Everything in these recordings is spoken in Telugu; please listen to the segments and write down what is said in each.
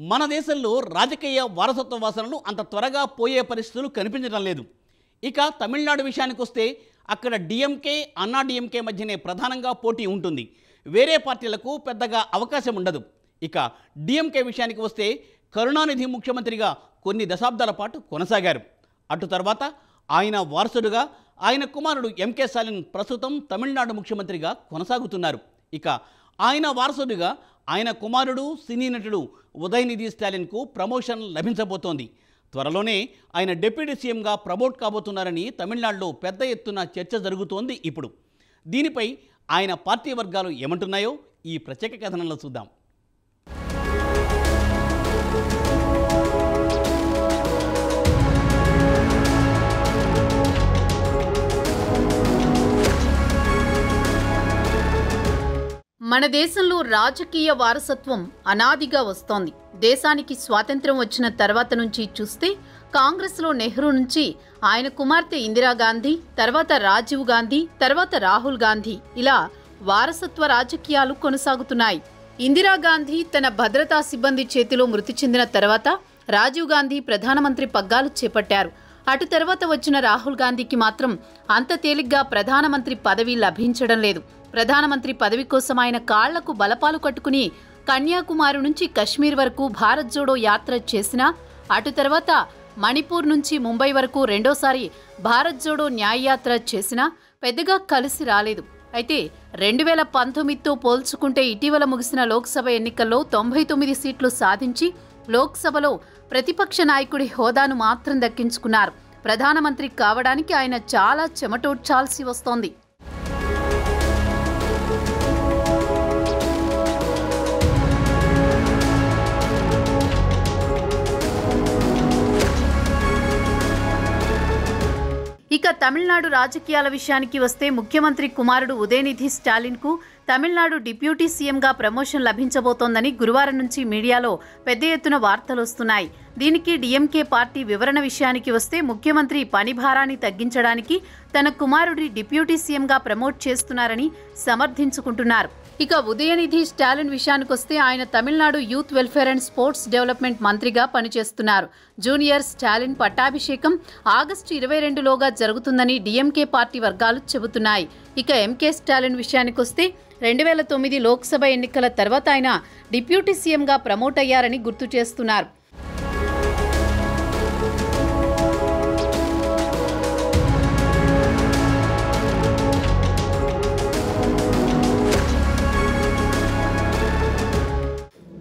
మన దేశంలో రాజకీయ వారసత్వ వాసనలు అంత త్వరగా పోయే పరిస్థితులు కనిపించడం లేదు. ఇక తమిళనాడు విషయానికి వస్తే అక్కడ డిఎంకే అన్నా డిఎంకే మధ్యనే ప్రధానంగా పోటీ ఉంటుంది. వేరే పార్టీలకు పెద్దగా అవకాశం ఉండదు. ఇక డిఎంకే విషయానికి వస్తే కరుణానిధి ముఖ్యమంత్రిగా కొన్ని దశాబ్దాల పాటు కొనసాగారు. అటు తర్వాత ఆయన వారసుడుగా ఆయన కుమారుడు ఎంకే స్టాలిన్ ప్రస్తుతం తమిళనాడు ముఖ్యమంత్రిగా కొనసాగుతున్నారు. ఇక ఆయన వారసుడిగా ఆయన కుమారుడు సినీ నటుడు ఉదయనిధి స్టాలిన్కు ప్రమోషన్ లభించబోతోంది. త్వరలోనే ఆయన డిప్యూటీ సీఎంగా ప్రమోట్ కాబోతున్నారని తమిళనాడులో పెద్ద ఎత్తున చర్చ జరుగుతోంది. ఇప్పుడు దీనిపై ఆయన పార్టీ వర్గాలు ఏమంటున్నాయో ఈ ప్రత్యేక కథనంలో చూద్దాం. మన దేశంలో రాజకీయ వారసత్వం అనాదిగా వస్తోంది. దేశానికి స్వాతంత్ర్యం వచ్చిన తర్వాత నుంచి చూస్తే కాంగ్రెస్లో నెహ్రూ నుంచి ఆయన కుమార్తె ఇందిరాగాంధీ, తర్వాత రాజీవ్ గాంధీ, తర్వాత రాహుల్ గాంధీ, ఇలా వారసత్వ రాజకీయాలు కొనసాగుతున్నాయి. ఇందిరాగాంధీ తన భద్రతా సిబ్బంది చేతిలో మృతి చెందిన తర్వాత రాజీవ్ గాంధీ ప్రధానమంత్రి పగ్గాలు చేపట్టారు. అటు తర్వాత వచ్చిన రాహుల్ గాంధీకి మాత్రం అంత తేలిగ్గా ప్రధానమంత్రి పదవి లభించడం లేదు. ప్రధానమంత్రి పదవి కోసం ఆయన కాళ్లకు బలపాలు కట్టుకుని కన్యాకుమారి నుంచి కశ్మీర్ వరకు భారత్ జోడో యాత్ర చేసినా, అటు తర్వాత మణిపూర్ నుంచి ముంబై వరకు రెండోసారి భారత్ జోడో న్యాయయాత్ర చేసినా పెద్దగా కలిసి రాలేదు. అయితే 2019తో పోల్చుకుంటే ఇటీవల ముగిసిన లోక్సభ ఎన్నికల్లో 99 సీట్లు సాధించి లోక్సభలో ప్రతిపక్ష నాయకుడి హోదాను మాత్రం దక్కించుకున్నారు. ప్రధానమంత్రి కావడానికి ఆయన చాలా చెమటోడ్చాల్సి వస్తోంది. ఇక తమిళనాడు రాజకీయాల విషయానికి వస్తే ముఖ్యమంత్రి కుమారుడు ఉదయనిధి స్టాలిన్కు తమిళనాడు డిప్యూటీ సీఎంగా ప్రమోషన్ లభించబోతోందని గురువారం నుంచి మీడియాలో పెద్ద ఎత్తున వార్తలు వస్తున్నాయి. దీనికి డిఎంకే పార్టీ వివరణ విషయానికి వస్తే ముఖ్యమంత్రి పని భారాన్ని తగ్గించడానికి తన కుమారుడి డిప్యూటీ సీఎంగా ప్రమోట్ చేస్తున్నారని సమర్థించుకుంటున్నారు. ఇక ఉదయనిధి స్టాలిన్ విషయానికొస్తే ఆయన Tamil Nadu youth welfare and sports development మంత్రిగా పనిచేస్తున్నారు. జూనియర్ స్టాలిన్ పట్టాభిషేకం ఆగస్టు 22లోగా జరుగుతుందని డిఎంకే పార్టీ వర్గాలు చెబుతున్నాయి. ఇక ఎంకే స్టాలిన్ విషయానికొస్తే 2009 లోక్సభ ఎన్నికల తర్వాత ఆయన డిప్యూటీ సీఎంగా ప్రమోట్ అయ్యారని గుర్తు చేస్తున్నారు.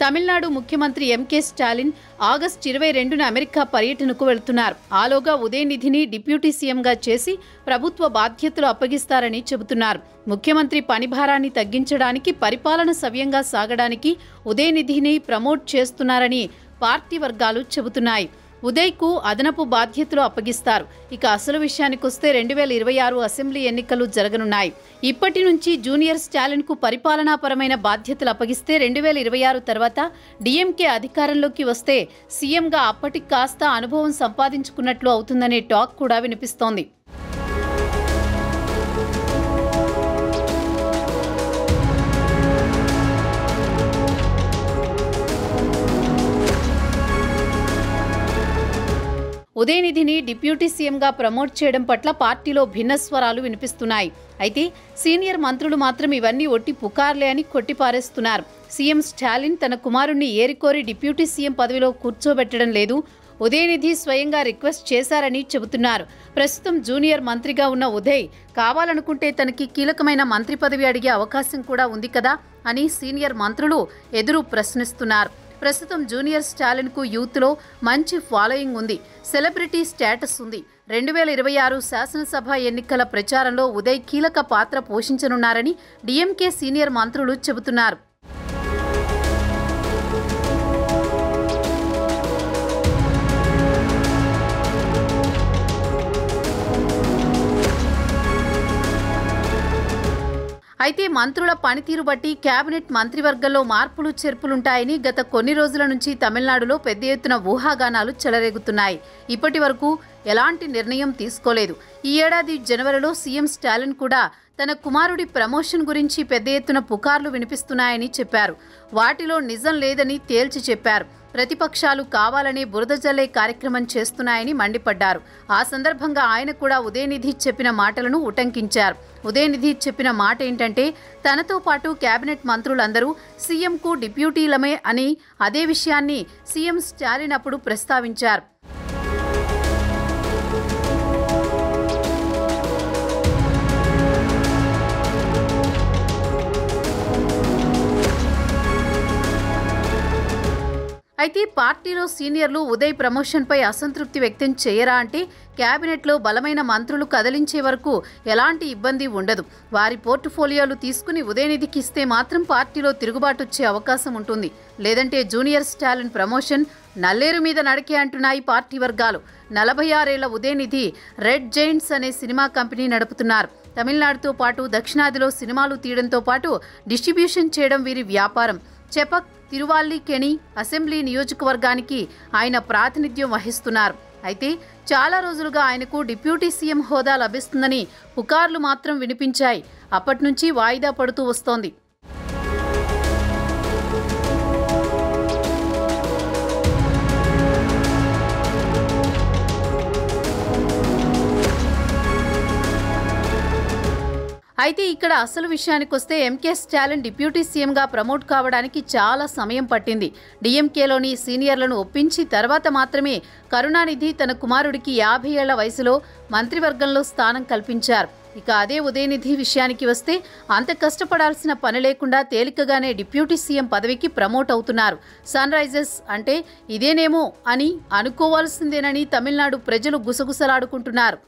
తమిళనాడు ముఖ్యమంత్రి ఎంకే స్టాలిన్ ఆగస్టు 22న అమెరికా పర్యటనకు వెళ్తున్నారు. ఆలోగా ఉదయనిధిని డిప్యూటీ సీఎంగా చేసి ప్రభుత్వ బాధ్యతలు అప్పగిస్తారని చెబుతున్నారు. ముఖ్యమంత్రి పనిభారాన్ని తగ్గించడానికి, పరిపాలన సవ్యంగా సాగడానికి ఉదయనిధిని ప్రమోట్ చేస్తున్నారని పార్టీ వర్గాలు చెబుతున్నాయి. ఉదయ్కు అదనపు బాధ్యతలు అప్పగిస్తారు. ఇక అసలు విషయానికొస్తే 2026 అసెంబ్లీ ఎన్నికలు జరగనున్నాయి. ఇప్పటి నుంచి జూనియర్ స్టాలిన్కు పరిపాలనాపరమైన బాధ్యతలు అప్పగిస్తే 2026 తర్వాత డిఎంకే అధికారంలోకి వస్తే సీఎంగా అప్పటికి కాస్త అనుభవం సంపాదించుకున్నట్లు అవుతుందనే టాక్ కూడా వినిపిస్తోంది. ఉదయనిధిని డిప్యూటీ సీఎంగా ప్రమోట్ చేయడం పట్ల పార్టీలో భిన్నస్వరాలు వినిపిస్తున్నాయి. అయితే సీనియర్ మంత్రులు మాత్రం ఇవన్నీ ఒట్టి పుకార్లే అని కొట్టిపారేస్తున్నారు. సీఎం స్టాలిన్ తన కుమారుణ్ణి ఏరికోరి డిప్యూటీ సీఎం పదవిలో కూర్చోబెట్టడం లేదు, ఉదయనిధి స్వయంగా రిక్వెస్ట్ చేశారని చెబుతున్నారు. ప్రస్తుతం జూనియర్ మంత్రిగా ఉన్న ఉదయ్ కావాలనుకుంటే తనకి కీలకమైన మంత్రి పదవి అడిగే అవకాశం కూడా ఉంది కదా అని సీనియర్ మంత్రులు ఎదురు ప్రశ్నిస్తున్నారు. ప్రస్తుతం జూనియర్ స్టాలిన్కు యూత్లో మంచి ఫాలోయింగ్ ఉంది, సెలబ్రిటీ స్టేటస్ ఉంది. 2026 శాసనసభ ఎన్నికల ప్రచారంలో ఉదయ్ కీలక పాత్ర పోషించనున్నారని డిఎంకే సీనియర్ మంత్రులు చెబుతున్నారు. అయితే మంత్రుల పనితీరు బట్టి కేబినెట్ మంత్రివర్గంలో మార్పులు చేర్పులుంటాయని గత కొన్ని రోజుల నుంచి తమిళనాడులో పెద్ద ఎత్తున ఊహాగానాలు చెలరేగుతున్నాయి. ఇప్పటి వరకు ఎలాంటి నిర్ణయం తీసుకోలేదు. ఈ ఏడాది జనవరిలో సీఎం స్టాలిన్ కూడా తన కుమారుడి ప్రమోషన్ గురించి పెద్ద ఎత్తున పుకార్లు వినిపిస్తున్నాయని చెప్పారు. వాటిలో నిజం లేదని తేల్చి చెప్పారు. ప్రతిపక్షాలు కావాలనే బురద జల్లే కార్యక్రమం చేస్తున్నాయని మండిపడ్డారు. ఆ సందర్భంగా ఆయన కూడా ఉదయనిధి చెప్పిన మాటలను ఉటంకించారు. ఉదయనిధి చెప్పిన మాట ఏంటంటే, తనతో పాటు కేబినెట్ మంత్రులందరూ సీఎంకు డిప్యూటీలమే అని అదే విషయాన్ని సీఎం స్టాలిన్ అప్పుడు ప్రస్తావించారు. అయితే పార్టీలో సీనియర్లు ఉదయ్ ప్రమోషన్పై అసంతృప్తి వ్యక్తం చేయరా అంటే, కేబినెట్లో బలమైన మంత్రులు కదిలించే వరకు ఎలాంటి ఇబ్బంది ఉండదు. వారి పోర్టుఫోలియోలు తీసుకుని ఉదయనిధికి ఇస్తే మాత్రం పార్టీలో తిరుగుబాటు వచ్చే అవకాశం ఉంటుంది. లేదంటే జూనియర్ స్టాలిన్ ప్రమోషన్ నల్లేరు మీద నడికే అంటున్నాయి పార్టీ వర్గాలు. 46 ఏళ్ల ఉదయనిధి రెడ్ జైంట్స్ అనే సినిమా కంపెనీ నడుపుతున్నారు. తమిళనాడుతో పాటు దక్షిణాదిలో సినిమాలు తీయడంతో పాటు డిస్ట్రిబ్యూషన్ చేయడం వీరి వ్యాపారం. చెపక్, తిరువాల్లికేణి అసెంబ్లీ నియోజకవర్గానికి ఆయన ప్రాతినిధ్యం వహిస్తున్నారు. అయితే చాలా రోజులుగా ఆయనకు డిప్యూటీ సీఎం హోదా లభిస్తుందని పుకార్లు మాత్రం వినిపించాయి. అప్పటి నుంచి వాయిదా పడుతూ వస్తోంది. అయితే ఇక్కడ అసలు విషయానికొస్తే ఎంకే స్టాలిన్ డిప్యూటీ సీఎంగా ప్రమోట్ కావడానికి చాలా సమయం పట్టింది. డీఎంకేలోని సీనియర్లను ఒప్పించి తర్వాత మాత్రమే కరుణానిధి తన కుమారుడికి 50 ఏళ్ల వయసులో మంత్రివర్గంలో స్థానం కల్పించారు. ఇక అదే ఉదయనిధి విషయానికి వస్తే అంత కష్టపడాల్సిన పని లేకుండా తేలికగానే డిప్యూటీ సీఎం పదవికి ప్రమోట్ అవుతున్నారు. సన్ రైజర్స్ అంటే ఇదేనేమో అని అనుకోవాల్సిందేనని తమిళనాడు ప్రజలు గుసగుసలాడుకుంటున్నారు.